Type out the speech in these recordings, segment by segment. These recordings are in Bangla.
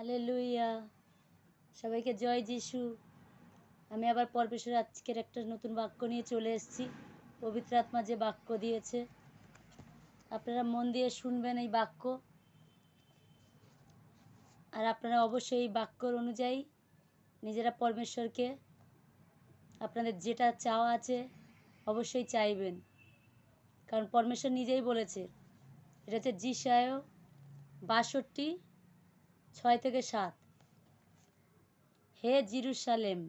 হালেলুয়া, সবাইকে জয় যিশু। আমি আবার পরমেশ্বরের আজকের একটা নতুন বাক্য নিয়ে চলে এসেছি। পবিত্র আত্মা যে বাক্য দিয়েছে, আপনারা মন দিয়ে শুনবেন এই বাক্য, আর আপনারা অবশ্যই এই বাক্যর অনুযায়ী নিজেরা পরমেশ্বরকে আপনাদের যেটা চাওয়া আছে অবশ্যই চাইবেন, কারণ পরমেশ্বর নিজেই বলেছে। এটা হচ্ছে যিশায় 62:6-7। হে জেরুজালেম,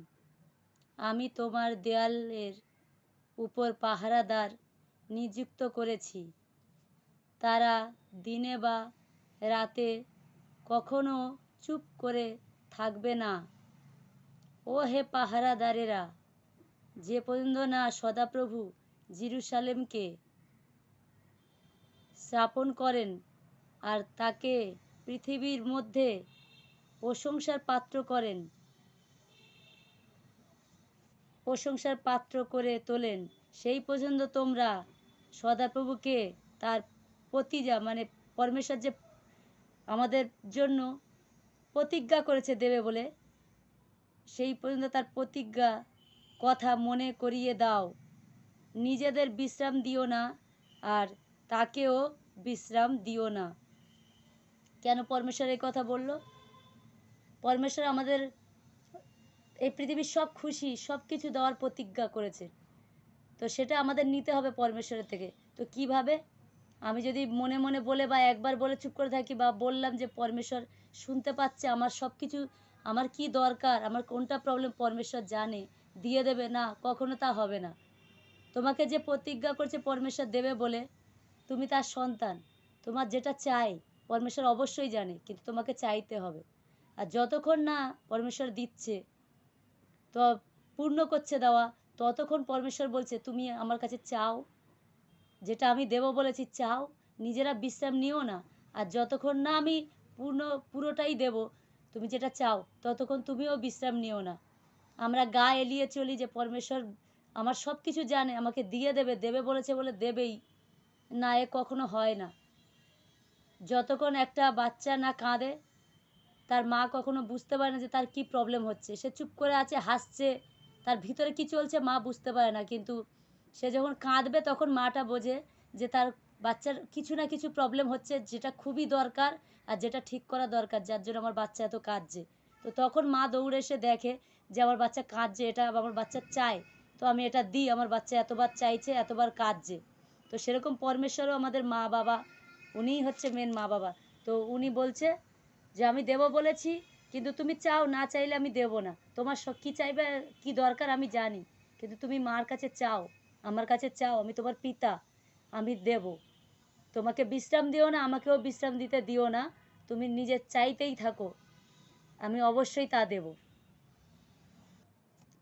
আমি তোমার দেয়ালের উপর পাহারাদার নিযুক্ত করেছি। তারা দিনে বা রাতে কখনো চুপ করে থাকবে না। ও হে পাহারাদারেরা, যে পর্যন্ত না সদাপ্রভু জেরুজালেমকে স্থাপন করেন আর তাকে পৃথিবীর মধ্যে প্রশংসার পাত্র করে তোলেন, সেই পর্যন্ত তোমরা সদাপ্রভুকে তার প্রতিজ্ঞা, মানে পরমেশ্বর যে আমাদের জন্য প্রতিজ্ঞা করেছে দেবে বলে, সেই পর্যন্ত তার প্রতিজ্ঞা কথা মনে করিয়ে দাও। নিজেদের বিশ্রাম দিও না, আর তাকেও বিশ্রাম দিও না। কেন পরমেশ্বর এই কথা বলল? পরমেশ্বর আমাদের এই পৃথিবীর সব খুশি, সব কিছু দেওয়ার প্রতিজ্ঞা করেছে, তো সেটা আমাদের নিতে হবে পরমেশ্বরের থেকে। তো কিভাবে? আমি যদি মনে মনে বলে বা একবার বলে চুপ করে থাকি, বা বললাম যে পরমেশ্বর শুনতে পাচ্ছে, আমার সব কিছু, আমার কি দরকার, আমার কোনটা প্রবলেম পরমেশ্বর জানে, দিয়ে দেবে না, কখনো তা হবে না। তোমাকে যে প্রতিজ্ঞা করছে পরমেশ্বর দেবে বলে, তুমি তার সন্তান, তোমার যেটা চাই পরমেশ্বর অবশ্যই জানে, কিন্তু তোমাকে চাইতে হবে। আর যতক্ষণ না পরমেশ্বর দিচ্ছে, তো পূর্ণ করছে দেওয়া, ততক্ষণ পরমেশ্বর বলছে তুমি আমার কাছে চাও, যেটা আমি দেব বলেছি চাও, নিজেরা বিশ্রাম নিও না। আর যতক্ষণ না আমি পুরোটাই দেব, তুমি যেটা চাও, ততক্ষণ তুমিও বিশ্রাম নিও না। আমরা গা এলিয়ে চলি যে পরমেশ্বর আমার সব কিছু জানে, আমাকে দিয়ে দেবে বলেছে বলে দেবেই না, এ কখনো হয় না। যতক্ষণ একটা বাচ্চা না কাঁদে, তার মা কখনো বুঝতে পারে না যে তার কি প্রবলেম হচ্ছে। সে চুপ করে আছে, হাসছে, তার ভিতরে কি চলছে মা বুঝতে পারে না, কিন্তু সে যখন কাঁদবে তখন মাটা বোঝে যে তার বাচ্চার কিছু না কিছু প্রবলেম হচ্ছে, যেটা খুবই দরকার আর যেটা ঠিক করা দরকার, যার জন্য আমার বাচ্চা এত কাঁদছে। তো তখন মা দৌড়ে এসে দেখে যে আমার বাচ্চা কাঁদছে, এটা আমার বাচ্চা চায়, তো আমি এটা দিই, আমার বাচ্চা এতবার চাইছে, এতবার কাঁদছে। তো সেরকম পরমেশ্বরও আমাদের মা বাবা, উনিই হচ্ছে মেন মা বাবা। তো উনি বলছে যে আমি দেব বলেছি, কিন্তু তুমি চাও, না চাইলে আমি দেব না। তোমার কী চাইবে, কি দরকার আমি জানি, কিন্তু তুমি মার কাছে চাও, আমার কাছে চাও, আমি তোমার পিতা, আমি দেব। তোমাকে বিশ্রাম দিও না, আমাকেও বিশ্রাম দিতে দিও না, তুমি নিজের চাইতেই থাকো, আমি অবশ্যই তা দেব।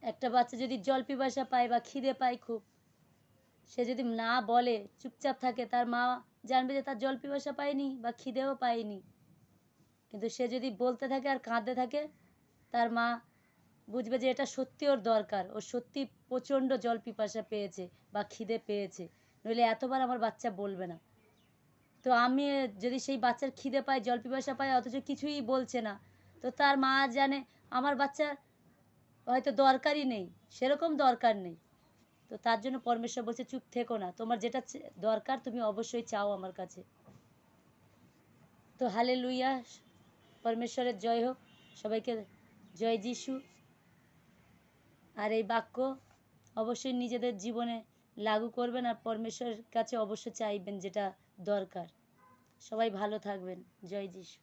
একটা বাচ্চা যদি জল পিপাসা পায় বা খিদে পায় খুব, সে যদি না বলে, চুপচাপ থাকে, তার মা জানবে যে তার জল পিপাসা পায়নি বা খিদেও পায়নি। কিন্তু সে যদি বলতে থাকে আর কাঁদতে থাকে, তার মা বুঝবে যে এটা সত্যি ওর দরকার, ও সত্যি প্রচণ্ড জল পিপাসা পেয়েছে বা খিদে পেয়েছে, নইলে এতবার আমার বাচ্চা বলবে না। তো আমি যদি সেই বাচ্চার খিদে পায়, জল পিপাসা পায়, অথচ কিছুই বলছে না, তো তার মা জানে আমার বাচ্চার হয়তো দরকারই নেই, সেরকম দরকার নেই। তো তার জন্য পরমেশ্বর বলছে চুপ থেকো না, তোমার যেটা দরকার তুমি অবশ্যই চাও আমার কাছে। তো হালেলুয়া, পরমেশ্বরের জয় হোক, সবাইকে জয় যিশু। আর এই বাক্য অবশ্যই নিজেদের জীবনে লাগু করবেন, আর পরমেশ্বরের কাছে অবশ্যই চাইবেন যেটা দরকার। সবাই ভালো থাকবেন। জয় যিশু।